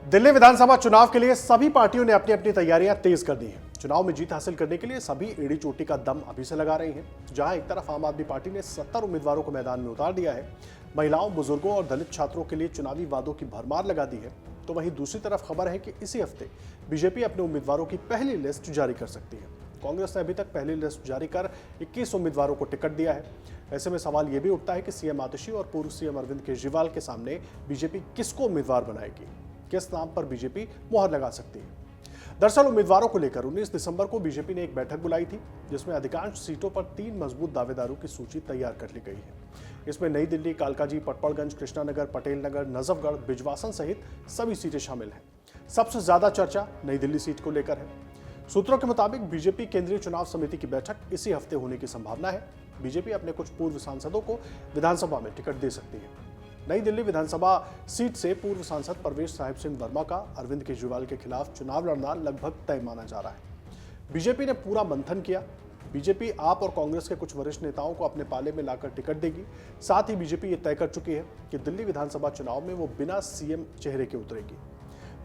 दिल्ली विधानसभा चुनाव के लिए सभी पार्टियों ने अपनी अपनी तैयारियां तेज कर दी हैं। चुनाव में जीत हासिल करने के लिए सभी एड़ी चोटी का दम अभी से लगा रही हैं। जहां एक तरफ आम आदमी पार्टी ने 70 उम्मीदवारों को मैदान में उतार दिया है, महिलाओं, बुजुर्गों और दलित छात्रों के लिए चुनावी वादों की भरमार लगा दी है, तो वहीं दूसरी तरफ खबर है कि इसी हफ्ते बीजेपी अपने उम्मीदवारों की पहली लिस्ट जारी कर सकती है। कांग्रेस ने अभी तक पहली लिस्ट जारी कर 21 उम्मीदवारों को टिकट दिया है। ऐसे में सवाल यह भी उठता है कि सीएम आतिशी और पूर्व सीएम अरविंद केजरीवाल के सामने बीजेपी किसको उम्मीदवार बनाएगी, किस नाम पर बीजेपी मुहर लगा सकती है। दरअसल उम्मीदवारों को लेकर 19 दिसंबर को बीजेपी ने एक बैठक बुलाई थी, जिसमें अधिकांश सीटों पर 3 मजबूत दावेदारों की सूची तैयार कर ली गई है। इसमें नई दिल्ली, कालकाजी, पटपड़गंज, कृष्णानगर, पटेल नगर, नजफगढ़, बिजवासन सहित सभी सीटें शामिल हैं। सबसे ज्यादा चर्चा नई दिल्ली सीट को लेकर है। सूत्रों के मुताबिक बीजेपी केंद्रीय चुनाव समिति की बैठक इसी हफ्ते होने की संभावना है। बीजेपी अपने कुछ पूर्व सांसदों को विधानसभा में टिकट दे सकती है। नई दिल्ली विधानसभा सीट से पूर्व सांसद परवेश साहिब सिंह वर्मा का अरविंद केजरीवाल के खिलाफ चुनाव लड़ना लगभग तय माना जा रहा है। बीजेपी ने पूरा मंथन किया। बीजेपी आप और कांग्रेस के कुछ वरिष्ठ नेताओं को अपने पाले में लाकर टिकट देगी। साथ ही बीजेपी ये तय कर चुकी है कि दिल्ली विधानसभा चुनाव में वो बिना सीएम चेहरे के उतरेगी।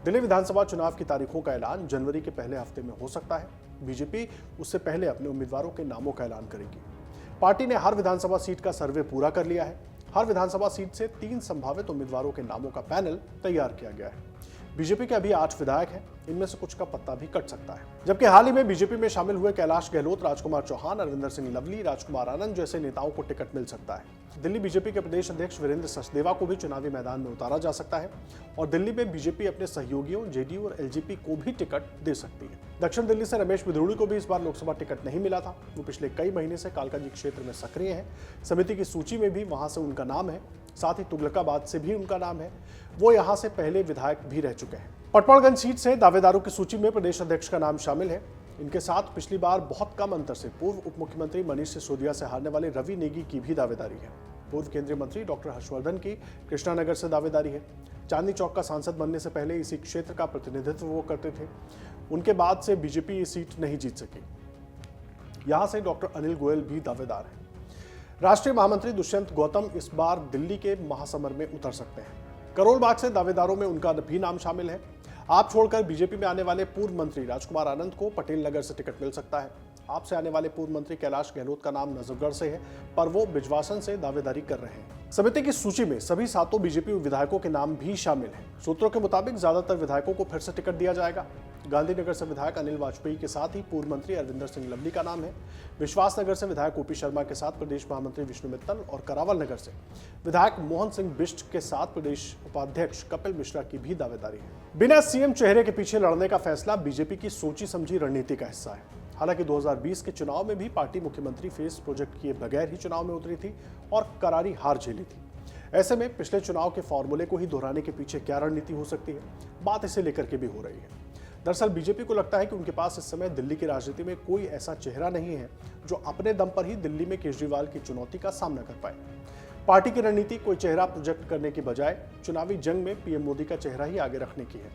दिल्ली विधानसभा चुनाव की तारीखों का ऐलान जनवरी के पहले हफ्ते में हो सकता है। बीजेपी उससे पहले अपने उम्मीदवारों के नामों का ऐलान करेगी। पार्टी ने हर विधानसभा सीट का सर्वे पूरा कर लिया है। हर विधानसभा सीट से 3 संभावित उम्मीदवारों के नामों का पैनल तैयार किया गया है। बीजेपी के अभी 8 विधायक हैं, इनमें से कुछ का पत्ता भी कट सकता है। जबकि हाल ही में बीजेपी में शामिल हुए कैलाश गहलोत, राजकुमार चौहान, अरविंदर सिंह लवली, राजकुमार आनंद जैसे नेताओं को टिकट मिल सकता है। दिल्ली बीजेपी के प्रदेश अध्यक्ष वीरेंद्र सचदेवा को भी चुनावी मैदान में उतारा जा सकता है और दिल्ली में बीजेपी अपने सहयोगियों जेडीयू और एलजेपी को भी टिकट दे सकती है। दक्षिण दिल्ली से रमेश बिधूड़ी को भी इस बार लोकसभा टिकट नहीं मिला था। वो पिछले कई महीने से कालकाजी क्षेत्र में सक्रिय हैं। समिति की सूची में भी वहां से उनका नाम है। साथ ही तुगलकाबाद से भी उनका नाम है। वो यहां से पहले विधायक भी रह चुके हैं। पटपड़गंज सीट से दावेदारों की सूची में प्रदेश अध्यक्ष का नाम शामिल है। इनके साथ पिछली बार बहुत कम अंतर से पूर्व उप मुख्यमंत्री मनीष सिसोदिया से हारने वाले रवि नेगी की भी दावेदारी है। पूर्व केंद्रीय मंत्री डॉक्टर हर्षवर्धन की कृष्णानगर से दावेदारी है। चांदनी चौक का सांसद बनने से पहले इसी क्षेत्र का प्रतिनिधित्व वो करते थे। उनके बाद से बीजेपी ये सीट नहीं जीत सकी। यहां से डॉक्टर अनिल गोयल भी दावेदार हैं। राष्ट्रीय महामंत्री दुष्यंत गौतम इस बार दिल्ली के महासमर में उतर सकते हैं। करोल बाग से दावेदारों में उनका भी नाम शामिल है। आप छोड़कर बीजेपी में आने वाले पूर्व मंत्री राजकुमार आनंद को पटेल नगर से टिकट मिल सकता है। आपसे आने वाले पूर्व मंत्री कैलाश गहलोत का नाम नजफगढ़ से है, पर वो बिजवासन से दावेदारी कर रहे हैं। समिति की सूची में सभी 7 बीजेपी विधायकों के नाम भी शामिल हैं। सूत्रों के मुताबिक ज्यादातर विधायकों को फिर से टिकट दिया जाएगा। गांधीनगर से विधायक अनिल वाजपेयी के साथ ही पूर्व मंत्री अरविंदर सिंह लवली का नाम है। विश्वासनगर से विधायक ओपी शर्मा के साथ प्रदेश महामंत्री विष्णु मित्तल और करावल नगर से विधायक मोहन सिंह बिष्ट के साथ प्रदेश उपाध्यक्ष कपिल मिश्रा की भी दावेदारी है। बिना सीएम चेहरे के पीछे लड़ने का फैसला बीजेपी की सोची समझी रणनीति का हिस्सा है। हालांकि 2020 के चुनाव में भी पार्टी मुख्यमंत्री फेस प्रोजेक्ट किए बगैर ही चुनाव में उतरी थी और करारी हार झेली थी। ऐसे में पिछले चुनाव के फॉर्मूले को ही दोहराने के पीछे क्या रणनीति हो सकती है, बात इसे लेकर के भी हो रही है। दरअसल बीजेपी को लगता है कि उनके पास इस समय दिल्ली की राजनीति में कोई ऐसा चेहरा नहीं है जो अपने दम पर ही दिल्ली में केजरीवाल की चुनौती का सामना कर पाए। पार्टी की रणनीति कोई चेहरा प्रोजेक्ट करने की बजाय चुनावी जंग में पीएम मोदी का चेहरा ही आगे रखने की है।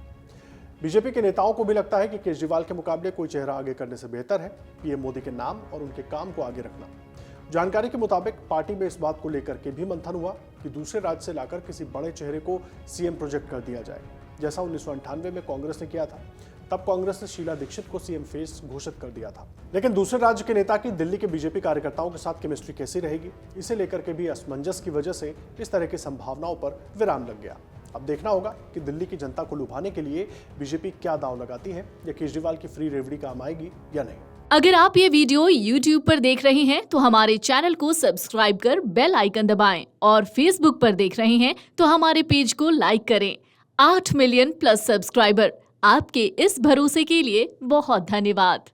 बीजेपी के नेताओं को भी लगता है कि केजरीवाल के मुकाबले कोई चेहरा आगे करने से बेहतर है पीएम मोदी के नाम और उनके काम को आगे रखना। जानकारी के मुताबिक पार्टी में इस बात को लेकर के भी मंथन हुआ कि दूसरे राज्य से लाकर किसी बड़े चेहरे को सीएम प्रोजेक्ट कर दिया जाए, जैसा 1998 में कांग्रेस ने किया था। तब कांग्रेस ने शीला दीक्षित को सीएम फेस घोषित कर दिया था। लेकिन दूसरे राज्य के नेता की दिल्ली के बीजेपी कार्यकर्ताओं के साथ केमिस्ट्री कैसी रहेगी, इसे लेकर के भी असमंजस की वजह से इस तरह की संभावनाओं पर विराम लग गया। अब देखना होगा कि दिल्ली की जनता को लुभाने के लिए बीजेपी क्या दांव लगाती है या केजरीवाल की फ्री रेवड़ी काम आएगी या नहीं। अगर आप ये वीडियो YouTube पर देख रहे हैं तो हमारे चैनल को सब्सक्राइब कर बेल आइकन दबाएं और Facebook पर देख रहे हैं तो हमारे पेज को लाइक करें। 8 मिलियन प्लस सब्सक्राइबर, आपके इस भरोसे के लिए बहुत धन्यवाद।